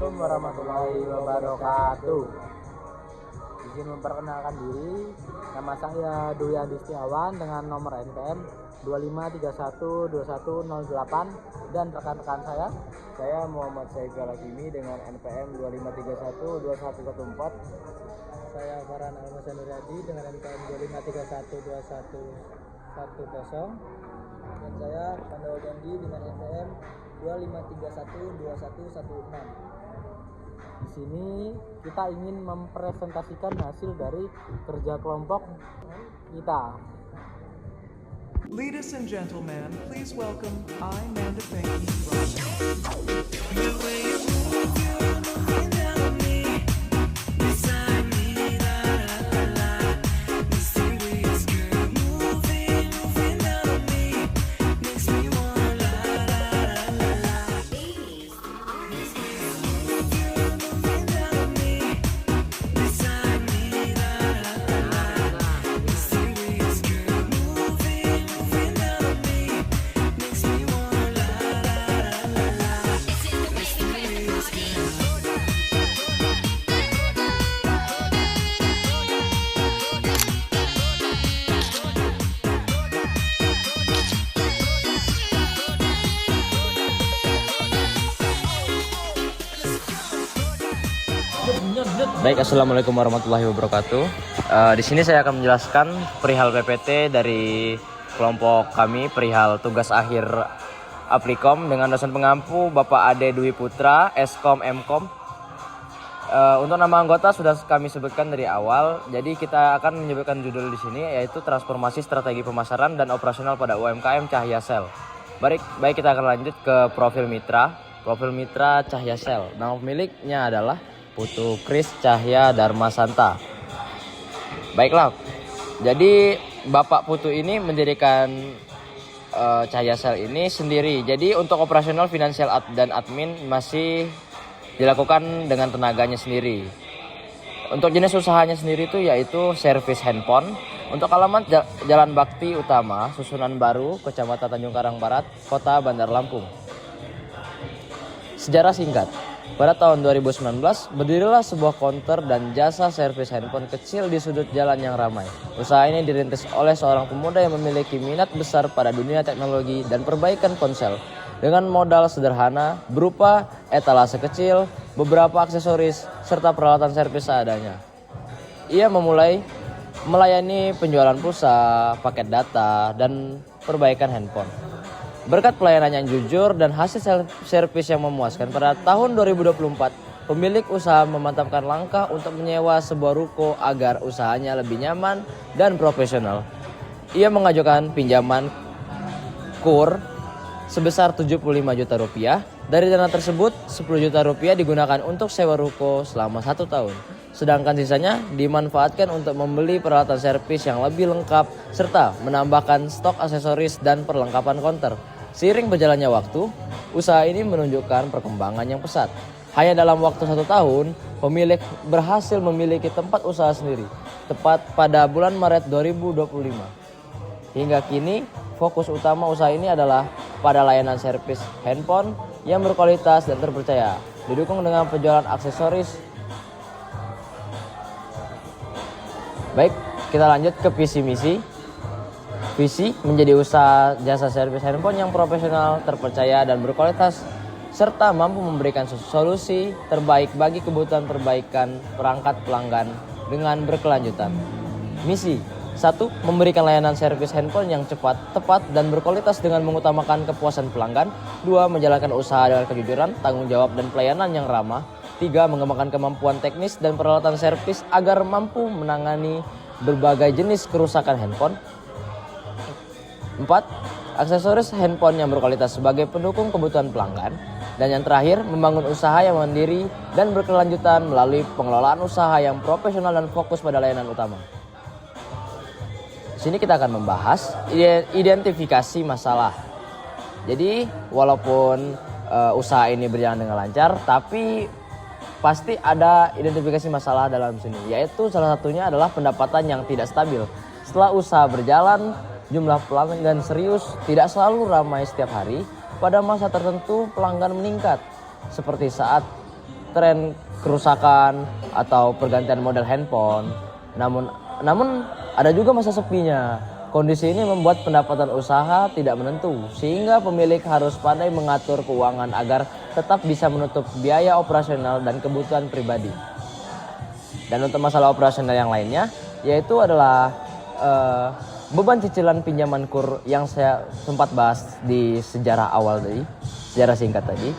Assalamualaikum warahmatullahi wabarakatuh. Izin memperkenalkan diri, nama saya Dwi Adi Setiawan dengan nomor NPM 25312108 dan rekan-rekan saya Muhammad Saiful Hakimi dengan NPM 25312114. Saya Farhan Almasan Nuradi dengan NPM 25312110 dan saya Pandawa Gandhi dengan NPM 25312116. Di sini kita ingin mempresentasikan hasil dari kerja kelompok kita. Ladies and gentlemen, please welcome Nanda Pinky. Baik, assalamualaikum warahmatullahi wabarakatuh. Di sini saya akan menjelaskan perihal PPT dari kelompok kami, perihal tugas akhir Aplikom dengan dosen pengampu Bapak Ade Dwi Putra, Eskom Mkom. Untuk nama anggota sudah kami sebutkan dari awal, jadi kita akan menyebutkan judul di sini yaitu transformasi strategi pemasaran dan operasional pada UMKM Cahya Sel. Baik kita akan lanjut ke profil mitra. Profil mitra Cahya Sel. Nama pemiliknya adalah Putu Kris Cahya Darmasanta. Baiklah, jadi Bapak Putu ini mendirikan Cahya Sel ini sendiri. Jadi untuk operasional, finansial dan admin masih dilakukan dengan tenaganya sendiri. Untuk jenis usahanya sendiri itu yaitu servis handphone. Untuk alamat Jalan Bakti Utama, Susunan Baru, Kecamatan Tanjung Karang Barat, Kota Bandar Lampung. Sejarah singkat. Pada tahun 2019, berdirilah sebuah counter dan jasa servis handphone kecil di sudut jalan yang ramai. Usaha ini dirintis oleh seorang pemuda yang memiliki minat besar pada dunia teknologi dan perbaikan ponsel. Dengan modal sederhana berupa etalase kecil, beberapa aksesoris, serta peralatan servis seadanya. Ia memulai melayani penjualan pulsa, paket data, dan perbaikan handphone. Berkat pelayanan yang jujur dan hasil servis yang memuaskan, pada tahun 2024, pemilik usaha memantapkan langkah untuk menyewa sebuah ruko agar usahanya lebih nyaman dan profesional. Ia mengajukan pinjaman KUR sebesar 75 juta rupiah. Dari dana tersebut, 10 juta rupiah digunakan untuk sewa ruko selama 1 tahun. Sedangkan sisanya dimanfaatkan untuk membeli peralatan servis yang lebih lengkap serta menambahkan stok aksesoris dan perlengkapan counter. Seiring berjalannya waktu, usaha ini menunjukkan perkembangan yang pesat. Hanya dalam waktu 1 tahun, pemilik berhasil memiliki tempat usaha sendiri, tepat pada bulan Maret 2025. Hingga kini, fokus utama usaha ini adalah pada layanan servis handphone yang berkualitas dan terpercaya, didukung dengan penjualan aksesoris. Baik, kita lanjut ke visi misi. Visi menjadi usaha jasa servis handphone yang profesional, terpercaya, dan berkualitas, serta mampu memberikan solusi terbaik bagi kebutuhan perbaikan perangkat pelanggan dengan berkelanjutan. Misi 1. Memberikan layanan servis handphone yang cepat, tepat, dan berkualitas dengan mengutamakan kepuasan pelanggan. 2. Menjalankan usaha dengan kejujuran, tanggung jawab, dan pelayanan yang ramah. 3. Mengembangkan kemampuan teknis dan peralatan servis agar mampu menangani berbagai jenis kerusakan handphone. 4. Aksesoris handphone yang berkualitas sebagai pendukung kebutuhan pelanggan. Dan yang terakhir, membangun usaha yang mandiri dan berkelanjutan melalui pengelolaan usaha yang profesional dan fokus pada layanan utama. Di sini kita akan membahas identifikasi masalah. Jadi, walaupun usaha ini berjalan dengan lancar, tapi pasti ada identifikasi masalah dalam sini, yaitu salah satunya adalah pendapatan yang tidak stabil. Setelah usaha berjalan, jumlah pelanggan serius tidak selalu ramai setiap hari. Pada masa tertentu pelanggan meningkat, seperti saat tren kerusakan atau pergantian model handphone. Namun ada juga masa sepinya. Kondisi ini membuat pendapatan usaha tidak menentu, sehingga pemilik harus pandai mengatur keuangan agar tetap bisa menutup biaya operasional dan kebutuhan pribadi. Dan untuk masalah operasional yang lainnya, yaitu adalah beban cicilan pinjaman KUR yang saya sempat bahas di sejarah awal tadi, sejarah singkat tadi.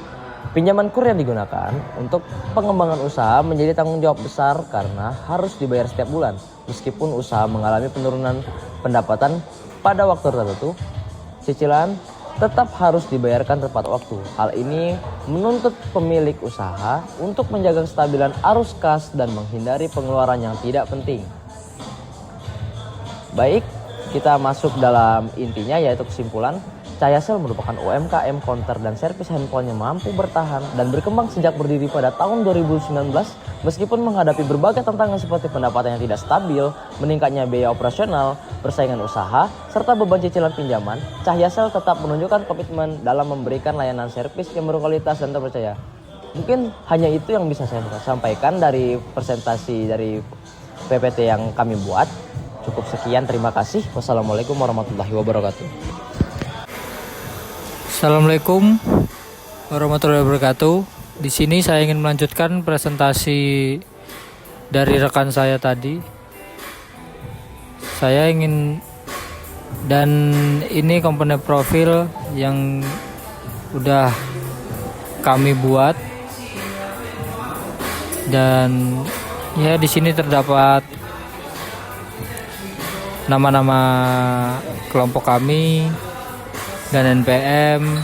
Pinjaman KUR yang digunakan untuk pengembangan usaha menjadi tanggung jawab besar karena harus dibayar setiap bulan. Meskipun usaha mengalami penurunan pendapatan pada waktu tertentu, cicilan tetap harus dibayarkan tepat waktu. Hal ini menuntut pemilik usaha untuk menjaga kestabilan arus kas dan menghindari pengeluaran yang tidak penting. Baik, kita masuk dalam intinya, yaitu kesimpulan. Cahayasel merupakan UMKM counter dan servis handphone yang mampu bertahan dan berkembang sejak berdiri pada tahun 2019. Meskipun menghadapi berbagai tantangan seperti pendapatan yang tidak stabil, meningkatnya biaya operasional, persaingan usaha, serta beban cicilan pinjaman, Cahayasel tetap menunjukkan komitmen dalam memberikan layanan servis yang berkualitas dan terpercaya. Mungkin hanya itu yang bisa saya sampaikan dari presentasi dari PPT yang kami buat. Cukup sekian, terima kasih. Wassalamualaikum warahmatullahi wabarakatuh. Assalamualaikum warahmatullahi wabarakatuh. Di sini saya ingin melanjutkan presentasi dari rekan saya tadi. Dan ini komponen profil yang udah kami buat. Dan ya di sini terdapat nama-nama kelompok kami dan NPM,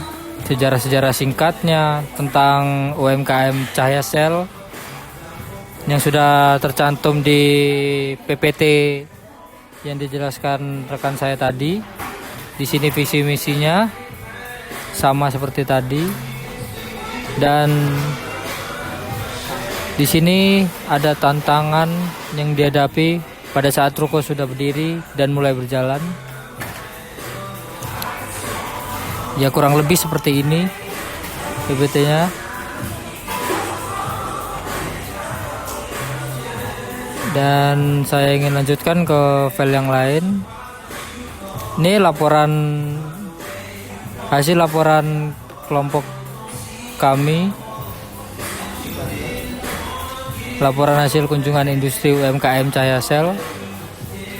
sejarah-sejarah singkatnya tentang UMKM Cahayasel yang sudah tercantum di PPT yang dijelaskan rekan saya tadi. Di sini visi misinya sama seperti tadi, dan di sini ada tantangan yang dihadapi pada saat ruko sudah berdiri dan mulai berjalan. Ya kurang lebih seperti ini PPT-nya. Dan saya ingin lanjutkan ke file yang lain. Ini hasil laporan kelompok kami. Laporan hasil kunjungan industri UMKM Cahayasel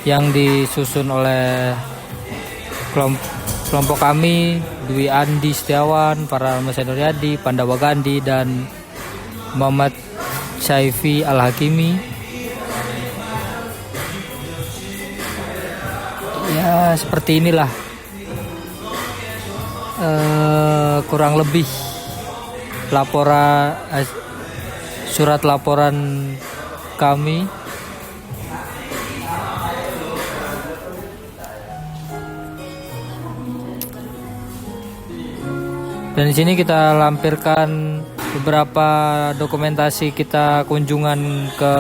yang disusun oleh kelompok kami, Dwi Andi Setiawan, Farhanal Nuryadi, Pandawa Gandhi, dan Muhammad Syaifi Al-Hakimi. Ya seperti inilah kurang lebih surat laporan kami. Dan di sini kita lampirkan beberapa dokumentasi kita kunjungan ke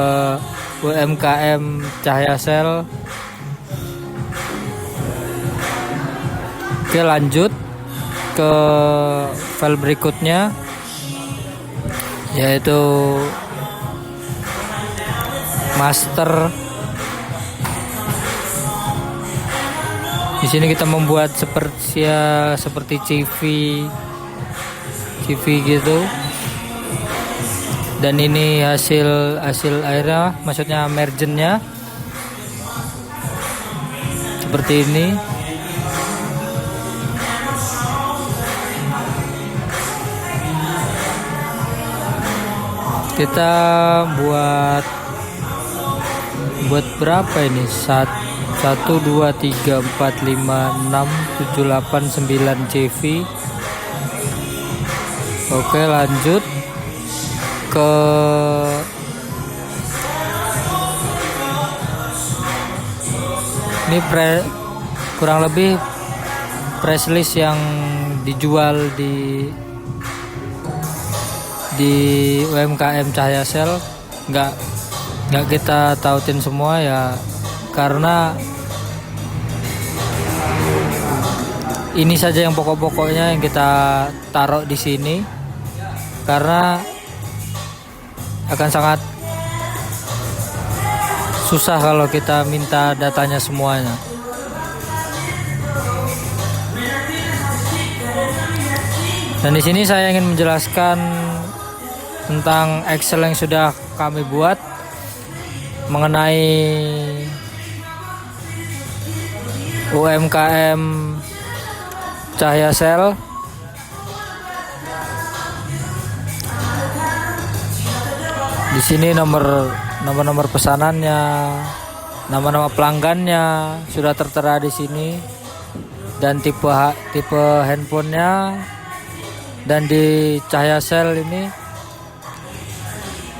UMKM Cahayasel. Oke, lanjut ke file berikutnya, yaitu master. Di sini kita membuat seperti CV gitu. Dan ini hasil akhirnya, maksudnya mergennya seperti ini. Kita buat berapa ini? 1, 2, 3, 4, 5, 6, 7, 8, 9 CV. Oke, lanjut ke ini kurang lebih press list yang dijual di UMKM Cahayasel. Nggak kita tautin semua ya, karena ini saja yang pokok-pokoknya yang kita taruh di sini, karena akan sangat susah kalau kita minta datanya semuanya. Dan di sini saya ingin menjelaskan tentang Excel yang sudah kami buat mengenai UMKM Cahya Sel. Di sini nomor pesanannya, nama-nama pelanggannya sudah tertera di sini, dan tipe handphonenya. Dan di Cahya Sel ini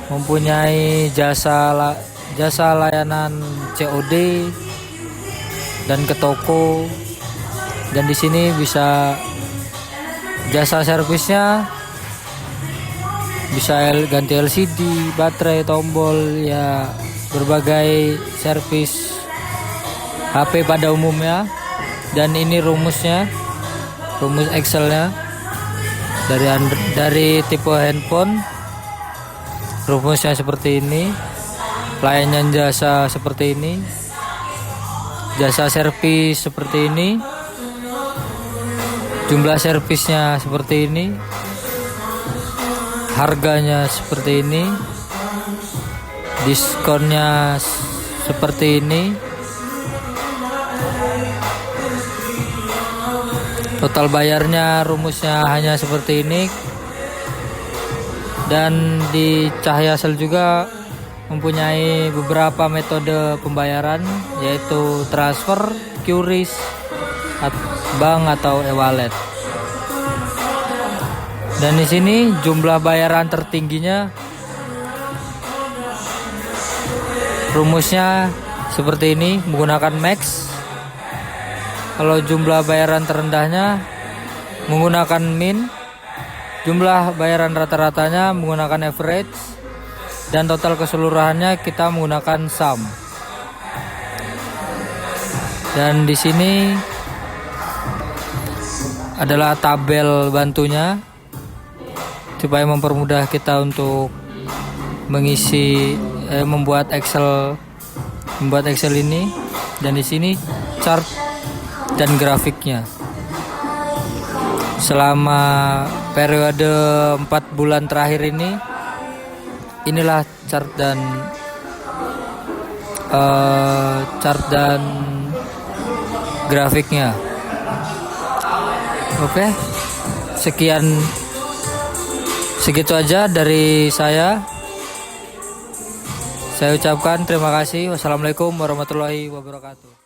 mempunyai jasa layanan COD dan ke toko. Dan di sini bisa jasa servisnya, bisa ganti LCD, baterai, tombol, ya berbagai servis HP pada umumnya. Dan ini rumus Excelnya dari tipe handphone. Rumusnya seperti ini, pelayanan jasa seperti ini, jasa servis seperti ini, jumlah servisnya seperti ini, harganya seperti ini, diskonnya seperti ini, total bayarnya rumusnya hanya seperti ini. Dan di Cahya Sel juga mempunyai beberapa metode pembayaran, yaitu transfer, QRIS, bank atau e-wallet. Dan di sini jumlah bayaran tertingginya rumusnya seperti ini menggunakan max. Kalau jumlah bayaran terendahnya menggunakan min. Jumlah bayaran rata-ratanya menggunakan average, dan total keseluruhannya kita menggunakan sum. Dan di sini adalah tabel bantunya supaya mempermudah kita untuk membuat Excel ini. Dan di sini chart dan grafiknya. Selama periode 4 bulan terakhir ini, inilah chart dan grafiknya. Oke, segitu aja dari saya. Saya ucapkan terima kasih. Wassalamualaikum warahmatullahi wabarakatuh.